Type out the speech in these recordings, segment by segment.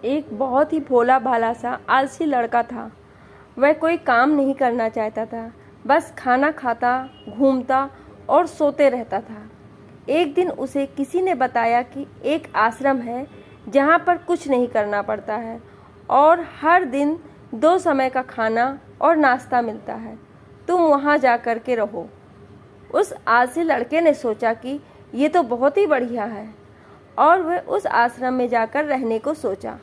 एक बहुत ही भोला भाला सा आलसी लड़का था। वह कोई काम नहीं करना चाहता था, बस खाना खाता, घूमता और सोते रहता था। एक दिन उसे किसी ने बताया कि एक आश्रम है जहाँ पर कुछ नहीं करना पड़ता है और हर दिन 2 समय का खाना और नाश्ता मिलता है। तुम वहाँ जा कर के रहो। उस आलसी लड़के ने सोचा कि ये तो बहुत ही बढ़िया है और वह उस आश्रम में जाकर रहने को सोचा।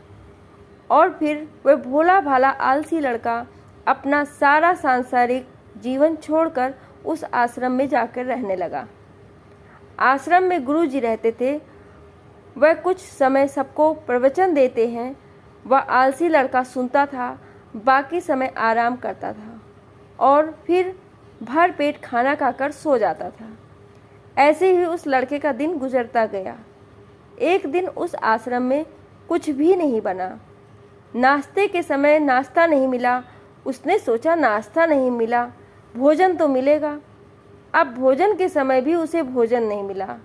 और फिर वह भोला भाला आलसी लड़का अपना सारा सांसारिक जीवन छोड़कर उस आश्रम में जाकर रहने लगा। आश्रम में गुरुजी रहते थे। वह कुछ समय सबको प्रवचन देते हैं। वह आलसी लड़का सुनता था, बाकी समय आराम करता था और फिर भर पेट खाना खाकर सो जाता था। ऐसे ही उस लड़के का दिन गुजरता गया। एक दिन उस आश्रम में कुछ भी नहीं बना। नाश्ते के समय नाश्ता नहीं मिला। उसने सोचा नाश्ता नहीं मिला, भोजन तो मिलेगा। अब भोजन के समय भी उसे भोजन नहीं मिला।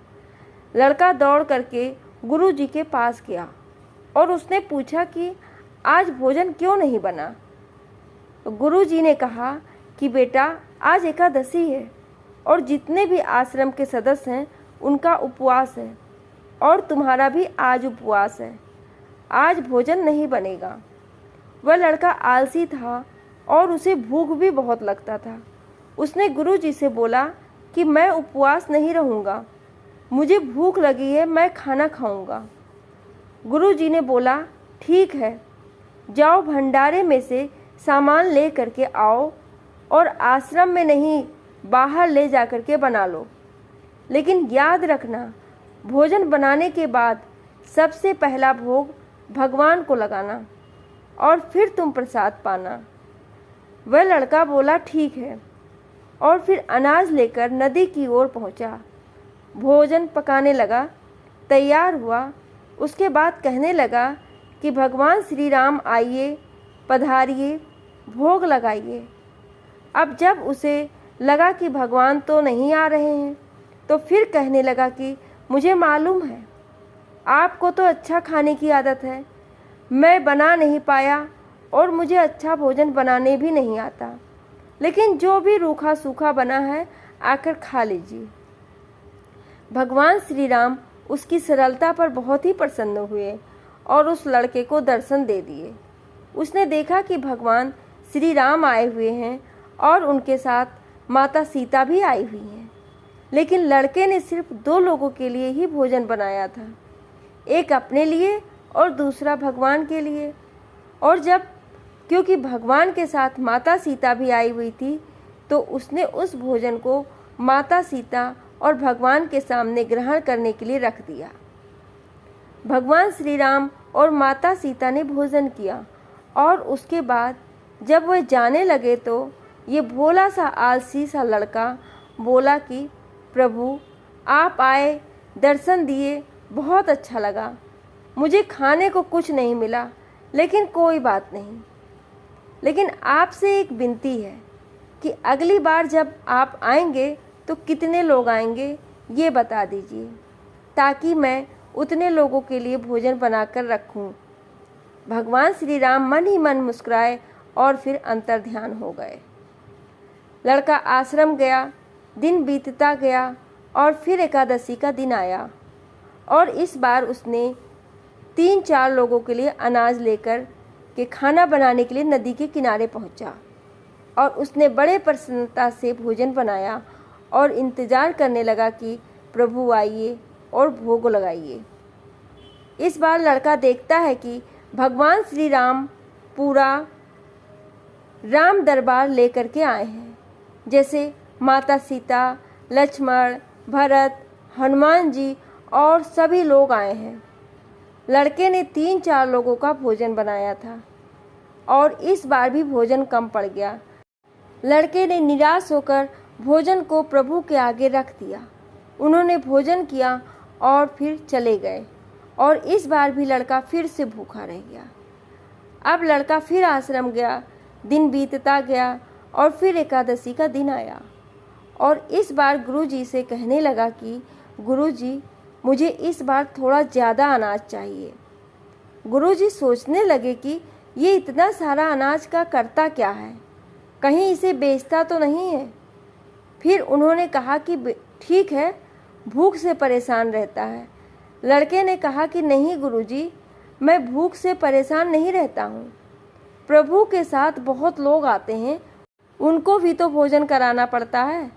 लड़का दौड़ करके गुरुजी के पास गया और उसने पूछा कि आज भोजन क्यों नहीं बना। गुरुजी ने कहा कि बेटा, आज एकादशी है और जितने भी आश्रम के सदस्य हैं उनका उपवास है और तुम्हारा भी आज उपवास है। आज भोजन नहीं बनेगा। वह लड़का आलसी था और उसे भूख भी बहुत लगता था। उसने गुरुजी से बोला कि मैं उपवास नहीं रहूँगा, मुझे भूख लगी है, मैं खाना खाऊंगा। गुरुजी ने बोला ठीक है, जाओ भंडारे में से सामान ले करके आओ और आश्रम में नहीं बाहर ले जा कर के बना लो। लेकिन याद रखना, भोजन बनाने के बाद सबसे पहला भोग भगवान को लगाना और फिर तुम प्रसाद पाना। वह लड़का बोला ठीक है और फिर अनाज लेकर नदी की ओर पहुंचा। भोजन पकाने लगा, तैयार हुआ। उसके बाद कहने लगा कि भगवान श्री राम आइए, पधारिए, भोग लगाइए। अब जब उसे लगा कि भगवान तो नहीं आ रहे हैं तो फिर कहने लगा कि मुझे मालूम है आपको तो अच्छा खाने की आदत है, मैं बना नहीं पाया और मुझे अच्छा भोजन बनाने भी नहीं आता, लेकिन जो भी रूखा सूखा बना है आकर खा लीजिए। भगवान श्री राम उसकी सरलता पर बहुत ही प्रसन्न हुए और उस लड़के को दर्शन दे दिए। उसने देखा कि भगवान श्री राम आए हुए हैं और उनके साथ माता सीता भी आई हुई हैं, लेकिन लड़के ने सिर्फ 2 लोगों के लिए ही भोजन बनाया था, एक अपने लिए और दूसरा भगवान के लिए। और जब क्योंकि भगवान के साथ माता सीता भी आई हुई थी तो उसने उस भोजन को माता सीता और भगवान के सामने ग्रहण करने के लिए रख दिया। भगवान श्री राम और माता सीता ने भोजन किया और उसके बाद जब वह जाने लगे तो ये भोला सा आलसी सा लड़का बोला कि प्रभु आप आए, दर्शन दिए, बहुत अच्छा लगा। मुझे खाने को कुछ नहीं मिला, लेकिन कोई बात नहीं। लेकिन आपसे एक विनती है कि अगली बार जब आप आएंगे तो कितने लोग आएंगे ये बता दीजिए, ताकि मैं उतने लोगों के लिए भोजन बनाकर रखूं। भगवान श्री राम मन ही मन मुस्कुराए और फिर अंतर्ध्यान हो गए। लड़का आश्रम गया, दिन बीतता गया और फिर एकादशी का दिन आया और इस बार उसने 3-4 लोगों के लिए अनाज लेकर के खाना बनाने के लिए नदी के किनारे पहुंचा और उसने बड़े प्रसन्नता से भोजन बनाया और इंतज़ार करने लगा कि प्रभु आइए और भोग लगाइए। इस बार लड़का देखता है कि भगवान श्री राम पूरा राम दरबार लेकर के आए हैं, जैसे माता सीता, लक्ष्मण, भरत, हनुमान जी और सभी लोग आए हैं। लड़के ने 3-4 लोगों का भोजन बनाया था और इस बार भी भोजन कम पड़ गया। लड़के ने निराश होकर भोजन को प्रभु के आगे रख दिया। उन्होंने भोजन किया और फिर चले गए और इस बार भी लड़का फिर से भूखा रह गया। अब लड़का फिर आश्रम गया, दिन बीतता गया और फिर एकादशी का दिन आया और इस बार गुरुजी से कहने लगा कि गुरुजी, मुझे इस बार थोड़ा ज़्यादा अनाज चाहिए। गुरुजी सोचने लगे कि ये इतना सारा अनाज का करता क्या है, कहीं इसे बेचता तो नहीं है। फिर उन्होंने कहा कि ठीक है, भूख से परेशान रहता है। लड़के ने कहा कि नहीं गुरुजी, मैं भूख से परेशान नहीं रहता हूँ। प्रभु के साथ बहुत लोग आते हैं, उनको भी तो भोजन कराना पड़ता है।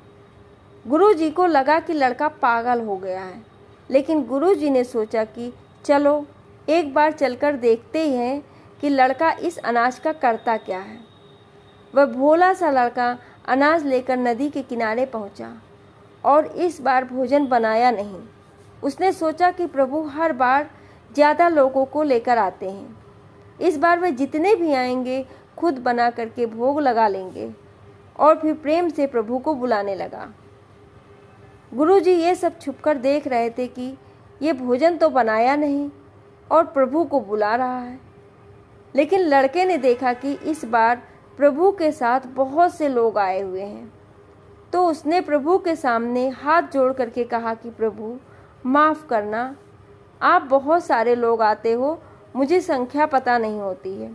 गुरुजी को लगा कि लड़का पागल हो गया है, लेकिन गुरुजी ने सोचा कि चलो एक बार चलकर देखते हैं कि लड़का इस अनाज का करता क्या है। वह भोला सा लड़का अनाज लेकर नदी के किनारे पहुंचा और इस बार भोजन बनाया नहीं। उसने सोचा कि प्रभु हर बार ज़्यादा लोगों को लेकर आते हैं, इस बार वे जितने भी आएंगे खुद बना करके भोग लगा लेंगे। और फिर प्रेम से प्रभु को बुलाने लगा। गुरुजी ये सब छुपकर देख रहे थे कि ये भोजन तो बनाया नहीं और प्रभु को बुला रहा है। लेकिन लड़के ने देखा कि इस बार प्रभु के साथ बहुत से लोग आए हुए हैं, तो उसने प्रभु के सामने हाथ जोड़ करके कहा कि प्रभु माफ़ करना, आप बहुत सारे लोग आते हो, मुझे संख्या पता नहीं होती है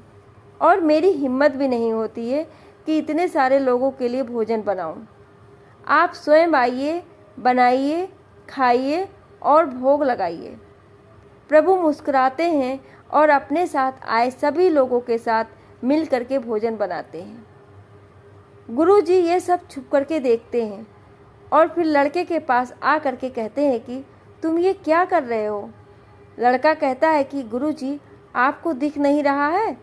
और मेरी हिम्मत भी नहीं होती है कि इतने सारे लोगों के लिए भोजन बनाऊं। आप स्वयं आइए, बनाइए, खाइए और भोग लगाइए। प्रभु मुस्कुराते हैं और अपने साथ आए सभी लोगों के साथ मिल करके भोजन बनाते हैं। गुरुजी ये सब छुप करके देखते हैं और फिर लड़के के पास आ करके कहते हैं कि तुम ये क्या कर रहे हो। लड़का कहता है कि गुरुजी, आपको दिख नहीं रहा है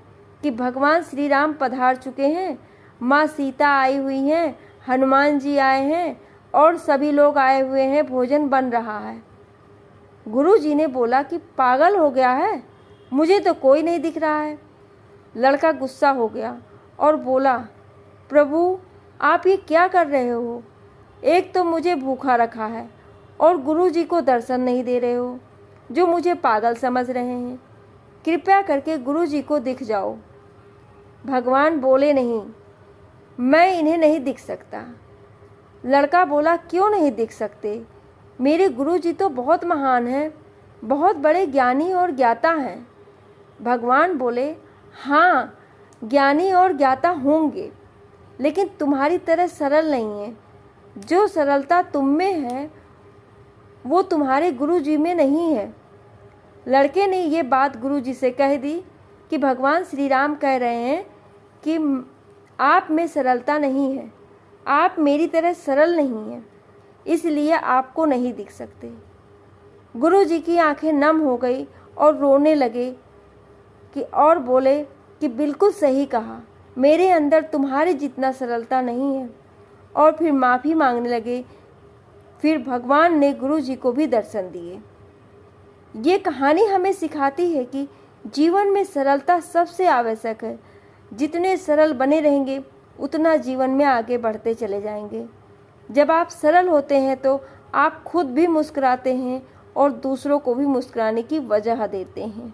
कि भगवान श्री राम पधार चुके हैं, माँ सीता आई हुई हैं, हनुमान जी आए हैं और सभी लोग आए हुए हैं, भोजन बन रहा है। गुरुजी ने बोला कि पागल हो गया है, मुझे तो कोई नहीं दिख रहा है। लड़का गुस्सा हो गया और बोला, प्रभु आप ये क्या कर रहे हो, एक तो मुझे भूखा रखा है और गुरुजी को दर्शन नहीं दे रहे हो, जो मुझे पागल समझ रहे हैं। कृपया करके गुरुजी को दिख जाओ। भगवान बोले, नहीं, मैं इन्हें नहीं दिख सकता। लड़का बोला, क्यों नहीं दिख सकते, मेरे गुरुजी तो बहुत महान हैं, बहुत बड़े ज्ञानी और ज्ञाता हैं। भगवान बोले, हाँ ज्ञानी और ज्ञाता होंगे, लेकिन तुम्हारी तरह सरल नहीं है। जो सरलता तुम में है वो तुम्हारे गुरुजी में नहीं है। लड़के ने ये बात गुरुजी से कह दी कि भगवान श्री राम कह रहे हैं कि आप में सरलता नहीं है, आप मेरी तरह सरल नहीं हैं, इसलिए आपको नहीं दिख सकते। गुरुजी की आंखें नम हो गई और रोने लगे कि और बोले कि बिल्कुल सही कहा, मेरे अंदर तुम्हारे जितना सरलता नहीं है। और फिर माफ़ी मांगने लगे। फिर भगवान ने गुरुजी को भी दर्शन दिए। ये कहानी हमें सिखाती है कि जीवन में सरलता सबसे आवश्यक है। जितने सरल बने रहेंगे उतना जीवन में आगे बढ़ते चले जाएंगे। जब आप सरल होते हैं तो आप खुद भी मुस्कुराते हैं और दूसरों को भी मुस्कुराने की वजह देते हैं।